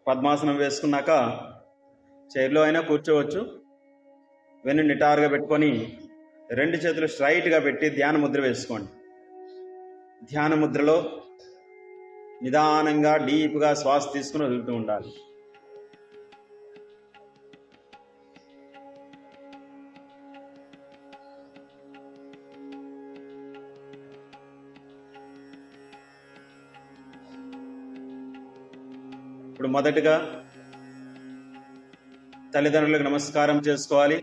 పద్మాసనం వేసుకున్నాక చైర్లో అయినా కూర్చోవచ్చు. వెన్ను నిటారుగా పెట్టుకొని 2 చేతులు స్ట్రైట్గా పెట్టి ధ్యాన ముద్ర వేసుకోండి. ధ్యాన ముద్రలో నిదానంగా డీప్గా శ్వాస తీసుకుని వదులుతూ ఉండాలి. ఇప్పుడు మొదటగా తల్లిదండ్రులకు నమస్కారం చేసుకోవాలి.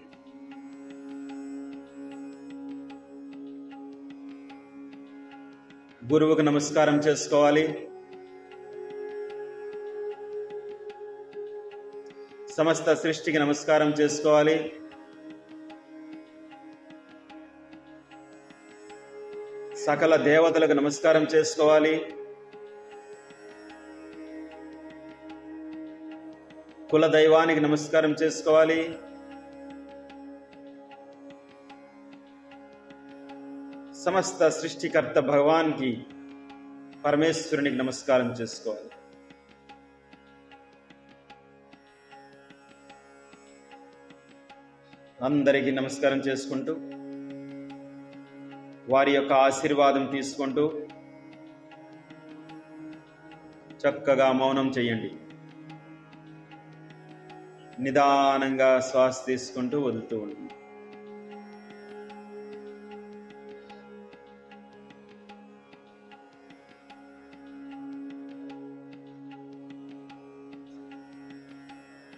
గురువుకు నమస్కారం చేసుకోవాలి. సమస్త సృష్టికి నమస్కారం చేసుకోవాలి. సకల దేవతలకు నమస్కారం చేసుకోవాలి. కుల దైవానికి నమస్కారం చేసుకోవాలి. సమస్త సృష్టికర్త భగవాన్కి, పరమేశ్వరునికి నమస్కారం చేసుకోవాలి. అందరికీ నమస్కారం చేసుకుంటూ వారి యొక్క ఆశీర్వాదం తీసుకుంటూ చక్కగా మౌనం చేయండి. నిదానంగా శ్వాస తీసుకుంటూ వదులుతూ ఉండండి.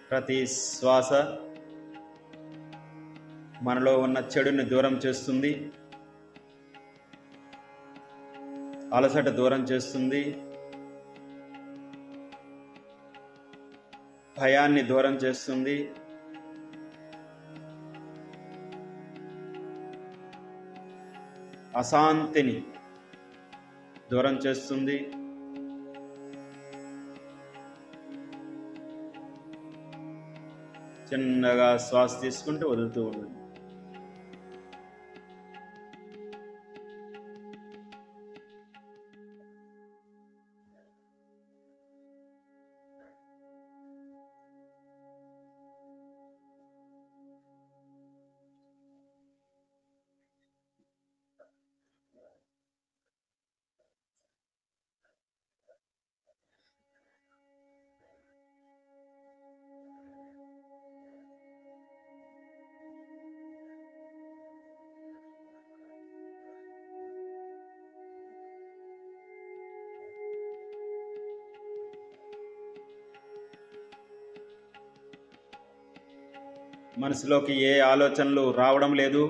ప్రతి శ్వాస మనలో ఉన్న చెడుని దూరం చేస్తుంది, అలసట దూరం చేస్తుంది, భయాన్ని దూరం చేస్తుంది, అశాంతిని దూరం చేస్తుంది. చిన్నగా శ్వాస తీసుకుంటూ వదులుతూ ఉండండి. మనసులోకి ఏ ఆలోచనలు రావడం లేదు.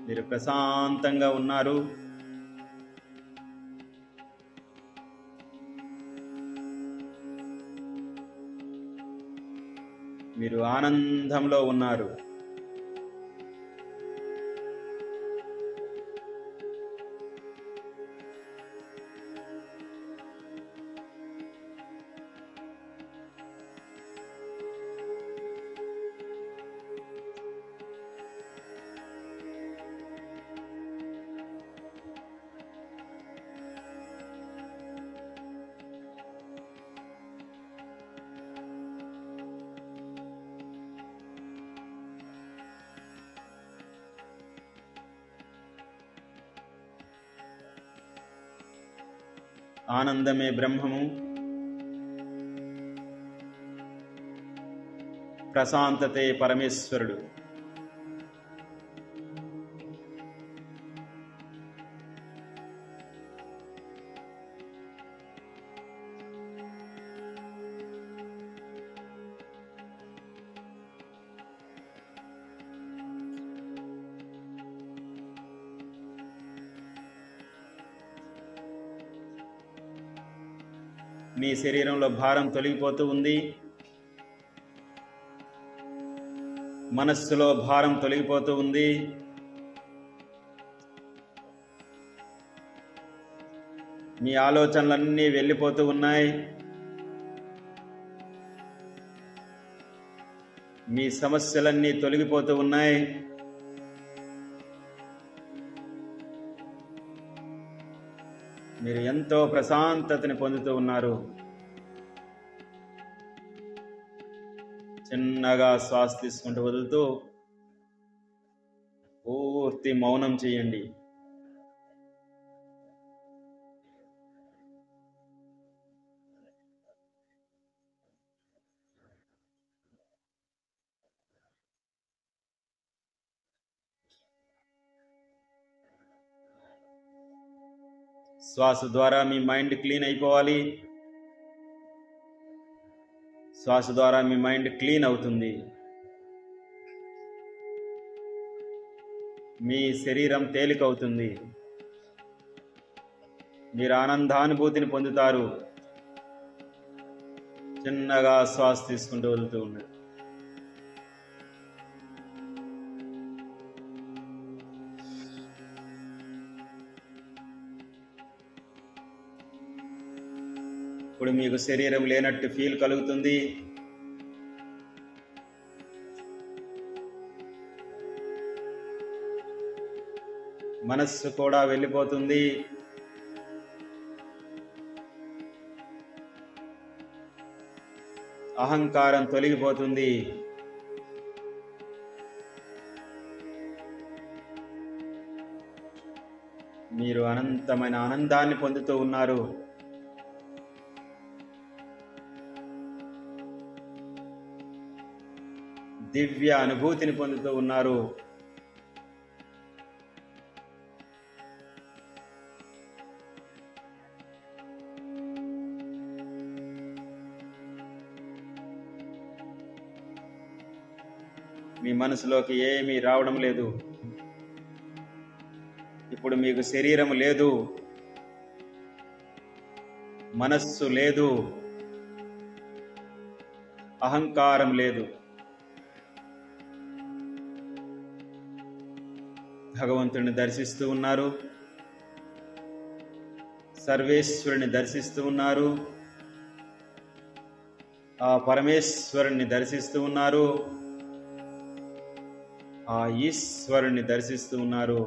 మీరు ప్రశాంతంగా ఉన్నారు. మీరు ఆనందంలో ఉన్నారు. ఆనందమే బ్రహ్మము, ప్రశాంతతే పరమేశ్వరుడు. మీ శరీరంలో భారం తొలగిపోతూ ఉంది. మనస్సులో భారం తొలగిపోతూ ఉంది. మీ ఆలోచనలన్నీ వెళ్ళిపోతూ ఉన్నాయి. మీ సమస్యలన్నీ తొలగిపోతూ ఉన్నాయి. మీరు ఎంతో ప్రశాంతతని పొందుతూ ఉన్నారు. చిన్నగా శ్వాస తీసుకుంటూ వదులుతూ పూర్తి మౌనం చేయండి. శ్వాస ద్వారా మీ మైండ్ క్లీన్ అయిపోవాలి. శ్వాస ద్వారా మీ మైండ్ క్లీన్ అవుతుంది. మీ శరీరం తేలికవుతుంది. మీరు ఆనందానుభూతిని పొందుతారు. చిన్నగా శ్వాస తీసుకుంటూ వెళ్తూ ఉండండి. ఇప్పుడు మీకు శరీరం లేనట్టు ఫీల్ కలుగుతుంది. మనస్సు కూడా వెళ్ళిపోతుంది. అహంకారం తొలగిపోతుంది. మీరు అనంతమైన ఆనందాన్ని పొందుతూ ఉన్నారు. దివ్య అనుభూతిని పొందుతూ ఉన్నారు. మీ మనసులోకి ఏమీ రావడం లేదు. ఇప్పుడు మీకు శరీరం లేదు, మనస్సు లేదు, అహంకారం లేదు. భగవంతుడిని దర్శిస్తూ ఉన్నారు. సర్వేశ్వరుని దర్శిస్తూ ఉన్నారు. ఆ పరమేశ్వరుని దర్శిస్తూ ఉన్నారు. ఆ ఈశ్వరుని దర్శిస్తూ ఉన్నారు.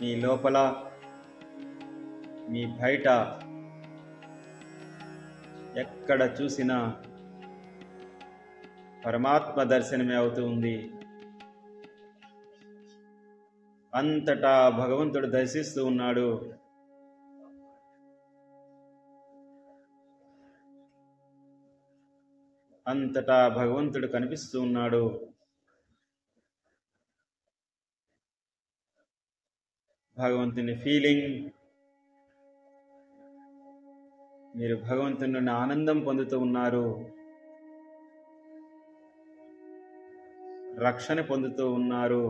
మీ లోపల, మీ బయట ఎక్కడ చూసినా పరమాత్మ దర్శనమే అవుతూ ఉంది. అంతటా భగవంతుడు దర్శిస్తూ ఉన్నాడు. అంతటా భగవంతుడు కనిపిస్తూ ఉన్నాడు. భగవంతుని ఫీలింగ్, మీరు భగవంతుని నుండి ఆనందం పొందుతూ ఉన్నారు. రక్షణ పొందుతూ ఉన్నారు.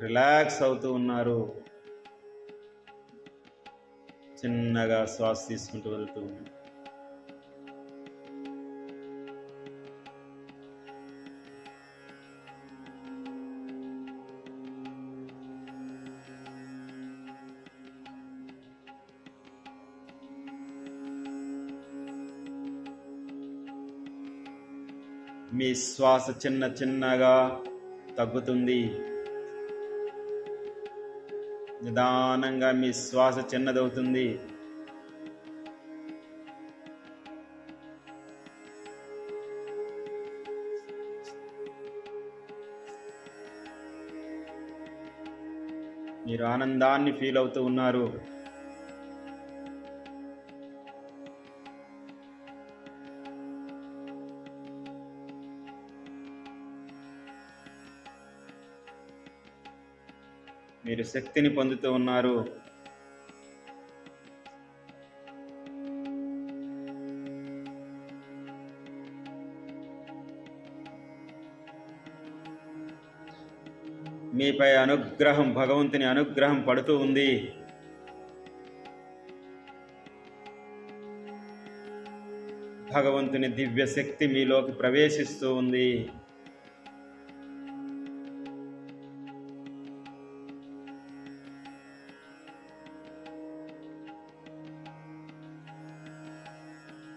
రిలాక్స్ అవుతూ ఉన్నారు. చిన్నగా శ్వాస తీసుకుంటూ వెళ్తూ ఉన్నారు. మీ శ్వాస చిన్నగా తగ్గుతుంది. నిదానంగా మీ శ్వాస చిన్నదవుతుంది. మీరు ఆనందాన్ని ఫీల్ అవుతూ ఉన్నారు. మీరు శక్తిని పొందుతూ ఉన్నారు. మీపై అనుగ్రహం, భగవంతుని అనుగ్రహం పడుతూ ఉంది. భగవంతుని దివ్య శక్తి మీలోకి ప్రవేశిస్తూ ఉంది.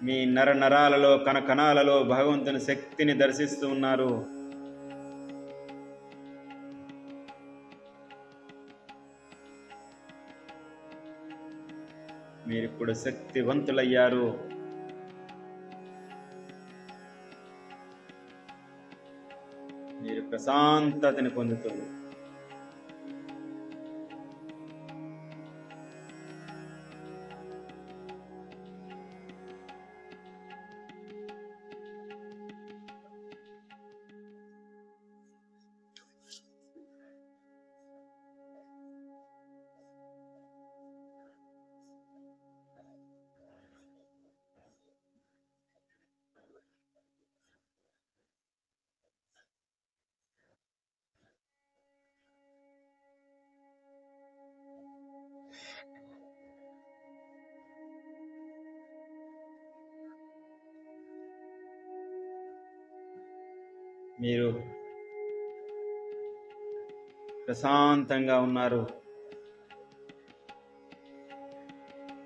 మీ నరాలలో కణకణాలలో భగవంతుని శక్తిని దర్శిస్తూ ఉన్నారు. మీరిప్పుడు శక్తివంతులయ్యారు. మీరు ప్రశాంతతని పొందుతున్నారు. మీరు ప్రశాంతంగా ఉన్నారు.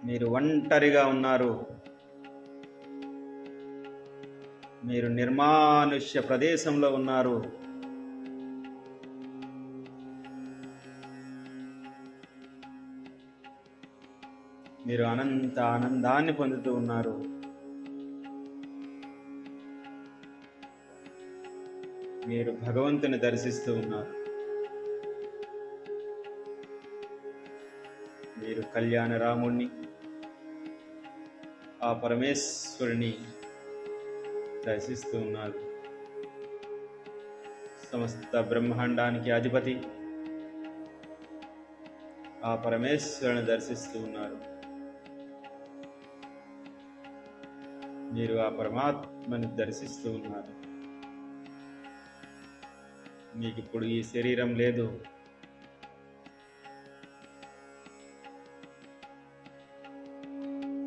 మీరు ఒంటరిగా ఉన్నారు. మీరు నిర్మానుష్య ప్రదేశంలో ఉన్నారు. మీరు అనంత ఆనందాన్ని పొందుతూ ఉన్నారు. మీరు భగవంతుని దర్శిస్తూ ఉన్నారు. మీరు కళ్యాణ రాముణ్ణి, ఆ పరమేశ్వరుని దర్శిస్తూ ఉన్నారు. సమస్త బ్రహ్మాండానికి అధిపతి ఆ పరమేశ్వరుని దర్శిస్తూ ఉన్నారు. మీరు ఆ పరమాత్మని దర్శిస్తూ ఉన్నారు. మీకు ఇప్పుడు ఈ శరీరం లేదు.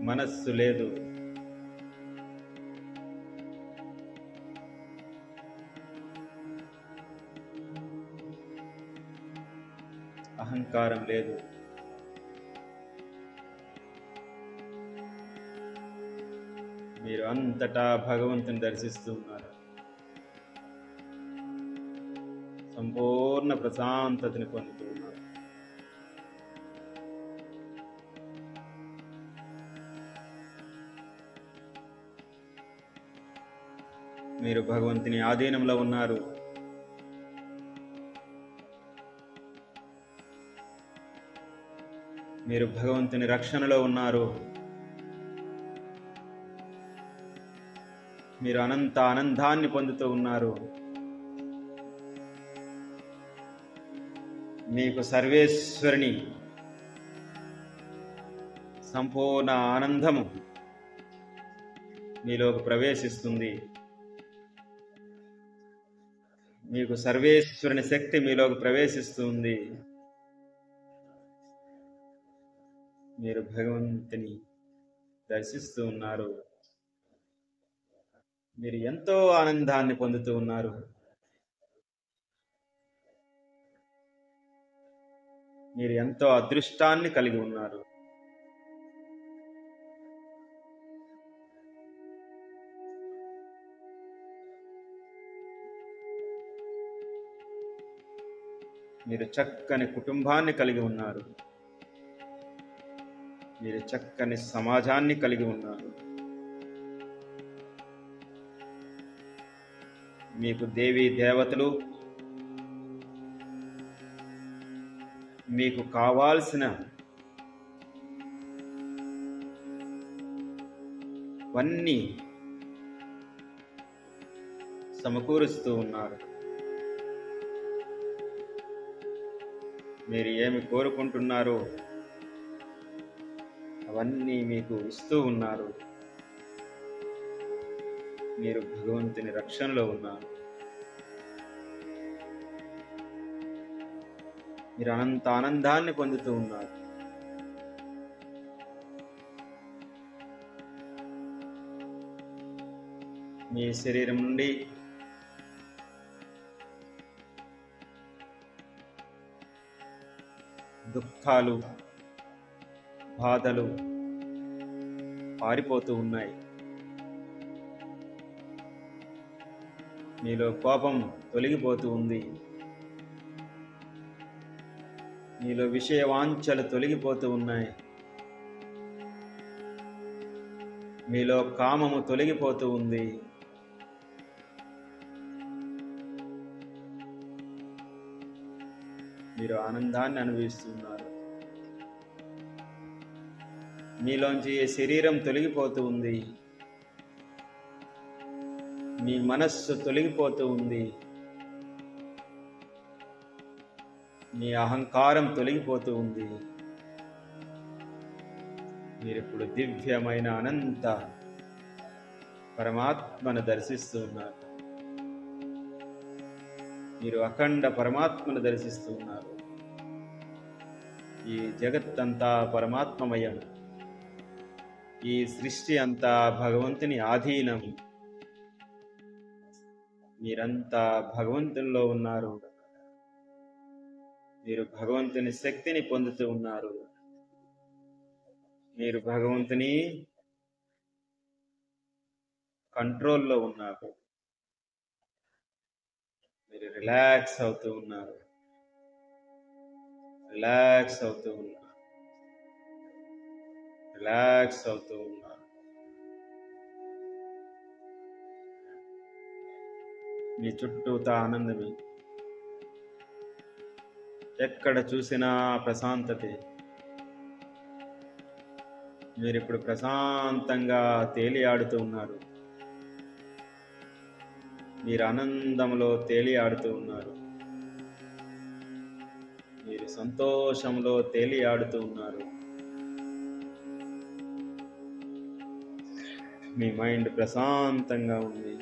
మనస్సు లేదు. అహంకారం లేదు. మీరు అంతటా భగవంతుని దర్శిస్తూ ఉన్నారు. సంపూర్ణ ప్రశాంతతని పొందుతూ ఉన్నారు. మీరు భగవంతుని ఆధీనంలో ఉన్నారు. మీరు భగవంతుని రక్షణలో ఉన్నారు. మీరు అనంత ఆనందాన్ని పొందుతూ ఉన్నారు. మీకు సర్వేశ్వరుని సంపూర్ణ ఆనందము మీలోకి ప్రవేశిస్తుంది. మీకు సర్వేశ్వరుని శక్తి మీలోకి ప్రవేశిస్తుంది. మీరు భగవంతుని దర్శిస్తూ ఉన్నారు. మీరు ఎంతో ఆనందాన్ని పొందుతూ ఉన్నారు. మీరు ఎంతో అదృష్టాన్ని కలిగి ఉన్నారు. మీరు చక్కని కుటుంబాన్ని కలిగి ఉన్నారు. మీరు చక్కని సమాజాన్ని కలిగి ఉన్నారు. మీకు దేవీ దేవతలు, మీకు కావాల్సిన వన్నీ సమకూరుస్తూ ఉన్నారు. మీరు ఏమి కోరుకుంటున్నారో అవన్నీ మీకు ఇస్తూ ఉన్నారు. మీరు భగవంతుని రక్షణలో ఉన్నారు. మీరు అనంత ఆనందాన్ని పొందుతూ ఉన్నారు. మీ శరీరం నుండి దుఃఖాలు, బాధలు పారిపోతూ ఉన్నాయి. మీలో కోపం తొలగిపోతూ ఉంది. మీలో విషయ వాంఛలు తొలగిపోతూ ఉన్నాయి. మీలో కామము తొలగిపోతూ ఉంది. మీరు ఆనందాన్ని అనుభవిస్తున్నారు. మీలోంచి శరీరం తొలగిపోతూ ఉంది. మీ మనస్సు తొలగిపోతూ ఉంది. మీ అహంకారం తొలగిపోతూ ఉంది. మీరిప్పుడు దివ్యమైన అనంత పరమాత్మను దర్శిస్తూ ఉన్నారు. మీరు అఖండ పరమాత్మను దర్శిస్తూ ఉన్నారు. ఈ జగత్తంతా పరమాత్మమయం. ఈ సృష్టి అంతా భగవంతుని ఆధీనం. మీరంతా భగవంతునిలో ఉన్నారు. మీరు భగవంతుని శక్తిని పొందుతూ ఉన్నారు. మీరు భగవంతుని కంట్రోల్లో ఉన్నారు. మీరు రిలాక్స్ అవుతూ ఉన్నారు. రిలాక్స్ అవుతూ ఉన్నారు. రిలాక్స్ అవుతూ ఉన్నారు. మీ చుట్టూతా ఆనందమే. ఎక్కడ చూసినా ప్రశాంతతే. మీరిప్పుడు ప్రశాంతంగా తేలియాడుతూ ఉన్నారు. మీరు ఆనందంలో తేలియాడుతూ ఉన్నారు. మీరు సంతోషంలో తేలియాడుతూ ఉన్నారు. మీ మైండ్ ప్రశాంతంగా ఉంది.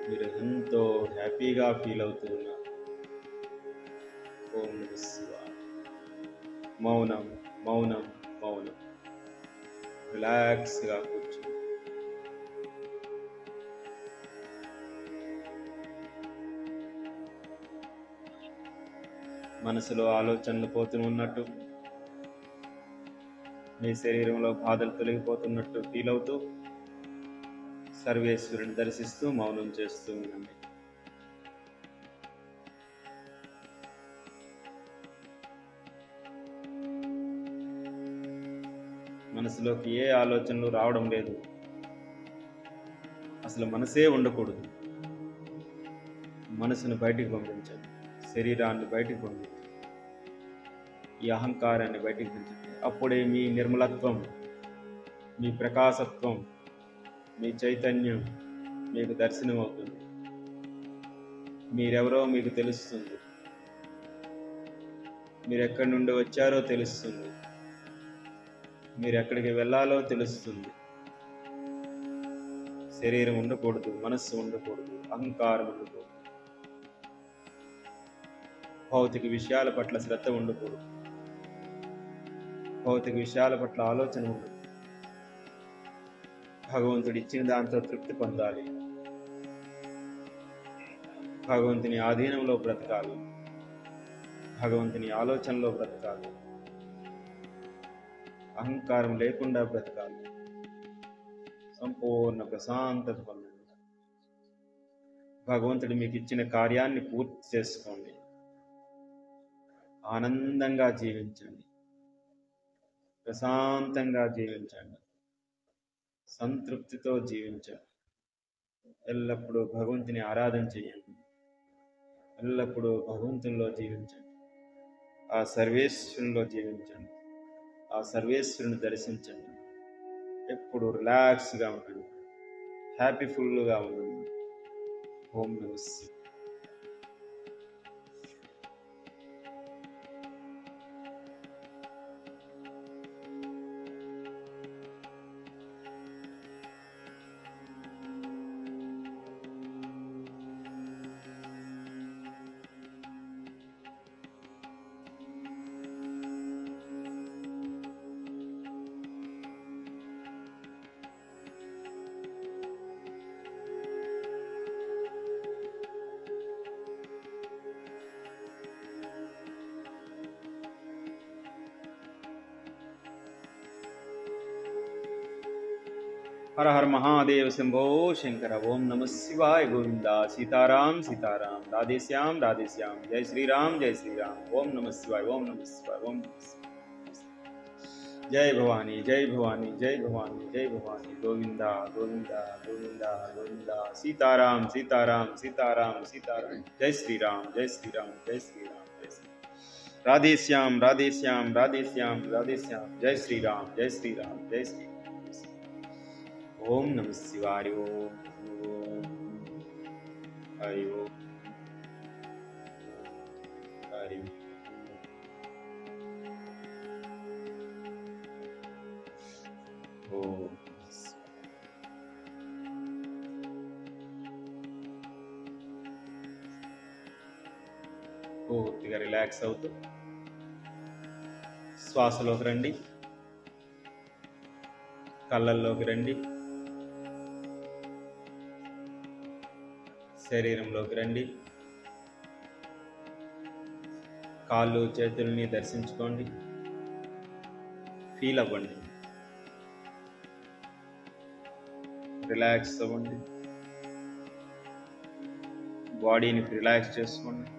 మీరు ఎంతో హ్యాపీగా ఫీల్ అవుతూ ఉన్నారు. ఓం నమః శివాయ. మౌనం మౌనం మౌనం. రిలాక్స్గా కూర్చో. మనసులో ఆలోచనలు పోతూ ఉన్నట్టు, మీ శరీరంలో బాధలు తొలగిపోతున్నట్టు ఫీల్ అవుతూ సర్వేశ్వరుని దర్శిస్తూ మౌనం చేస్తూ ఉండండి. మనసులోకి ఏ ఆలోచనలు రావడం లేదు. అసలు మనసే ఉండకూడదు. మనసును బయటికి పంపించండి. శరీరాన్ని బయటికి పంపించండి. ఈ అహంకారాన్ని బయటికి పంపించండి. అప్పుడే మీ నిర్మలత్వం, మీ ప్రకాశత్వం, మీ చైతన్యం మీకు దర్శనం అవుతుంది. మీరెవరో మీకు తెలుస్తుంది. మీరు ఎక్కడి నుండి వచ్చారో తెలుస్తుంది. మీరు ఎక్కడికి వెళ్ళాలో తెలుస్తుంది. శరీరం ఉండకూడదు, మనస్సు ఉండకూడదు, అహంకారం ఉండకూడదు, భౌతిక విషయాల పట్ల శ్రద్ధ ఉండకూడదు, భౌతిక విషయాల పట్ల ఆలోచన ఉండదు. భగవంతుడు ఇచ్చిన దాంతో తృప్తి పొందాలి. భగవంతుని ఆధీనంలో బ్రతకాలి. భగవంతుని ఆలోచనలో బ్రతకాలి. అహంకారం లేకుండా బ్రతకాలి. సంపూర్ణ ప్రశాంతత పొందండి. భగవంతుడు మీకు ఇచ్చిన కార్యాన్ని పూర్తి చేసుకోండి. ఆనందంగా జీవించండి. ప్రశాంతంగా జీవించండి. సంతృప్తితో జీవించండి. ఎల్లప్పుడూ భగవంతుని ఆరాధన చేయండి. ఎల్లప్పుడూ భగవంతునిలో జీవించండి. ఆ సర్వేశ్వరునిలో జీవించండి. ఆ సర్వేశ్వరుని దర్శించండి. ఎప్పుడు రిలాక్స్గా ఉండండి. హ్యాపీఫుల్గా ఉండండి. ఓం నమః శివాయ. हर हर महादेव शंभो शंकर। ओम नमः शिवाय गोविंदा। सीताराम सीताराम, राधे श्याम राधे श्याम, जय श्री राम जय श्री राम। ओम नमः शिवाय, ओम नमः शिवाय, ओम नमः शिवाय। जय भवानी जय भवानी जय भवानी जय भवानी। गोविंदा गोविंदा गोविंदा गोविंदा। सीताराम सीताराम सीताराम सीताराम, जय श्री राम जय श्री राम जय श्री राम जय श्री राम। राधे श्याम राधे श्याम राधे श्याम राधे श्याम, जय श्री राम जय श्री राम जय श्री राम। ओम नमः शिवाय। ओम हरि ओम हरि ओम। పూర్తిగా రిలాక్స్ అవుతూ శ్వాసలోకి రండి, కళ్ళల్లోకి రండి, శరీరంలోకి రండి, కాళ్ళు చేతుల్ని దర్శించుకోండి, ఫీల్ అవ్వండి, రిలాక్స్ అవ్వండి, బాడీని రిలాక్స్ చేసుకోండి.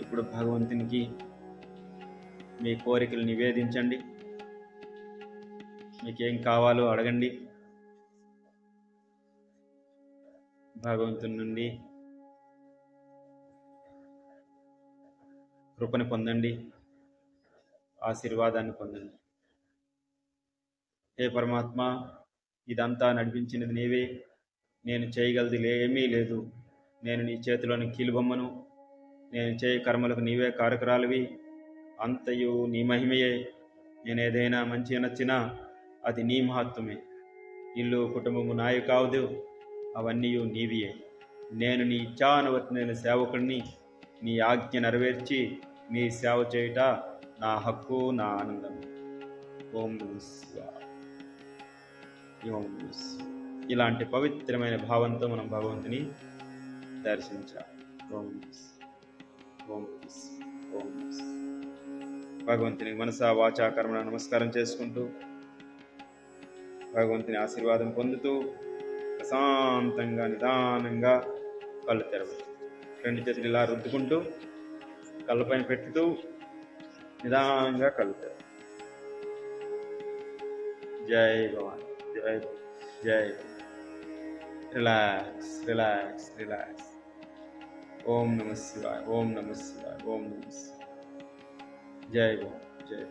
ఇప్పుడు భగవంతునికి మీ కోరికలు నివేదించండి, మీకేం కావాలో అడగండి. భగవంతుని నుండి కృపను పొందండి, ఆశీర్వాదాన్ని పొందండి. హే పరమాత్మ, ఇదంతా నడిపించినది నీవే, నేను చేయగలది ఏమీ లేదు, నేను నీ చేతిలోని కీలుబొమ్మను, నేను చేయ కర్మలకు నీవే కారకురాలివి, అంతయు నీ మహిమయే. నేను ఏదైనా మంచి నచ్చినా అది నీ మహత్వమే. ఇల్లు కుటుంబము నాయి కావదు, అవన్నీ నీవియే. నేను నీ ఇచ్ఛానువర్తినైన సేవకుడిని, నీ ఆజ్ఞ నెరవేర్చి నీ సేవ చేయుట నా హక్కు, నా ఆనందం. ఓం నమః శివాయ, ఓం నమః శివాయ. ఇలాంటి పవిత్రమైన భావంతో మనం భగవంతుని దర్శించాలి. ఓం నమః శివాయ, ఓం నమః శివాయ, ఓం నమః శివాయ. భగవంతుని మనసా వాచా కర్మణ నమస్కారం చేసుకుంటూ భగవంతుని ఆశీర్వాదం పొందుతూ ప్రశాంతంగా నిదానంగా కళ్ళు తెరవచ్చు. రెండు చేతులు ఇలా రుద్దుకుంటూ కళ్ళపైన పెట్టుతూ నిదానంగా కళ్ళు తెరవచ్చు. జై భవాని, జై జై. Relax relax relax. ఓం నమః శివాయ, ఓం నమః శివాయ, ఓం నమః శివాయ. జై భవాని, జై.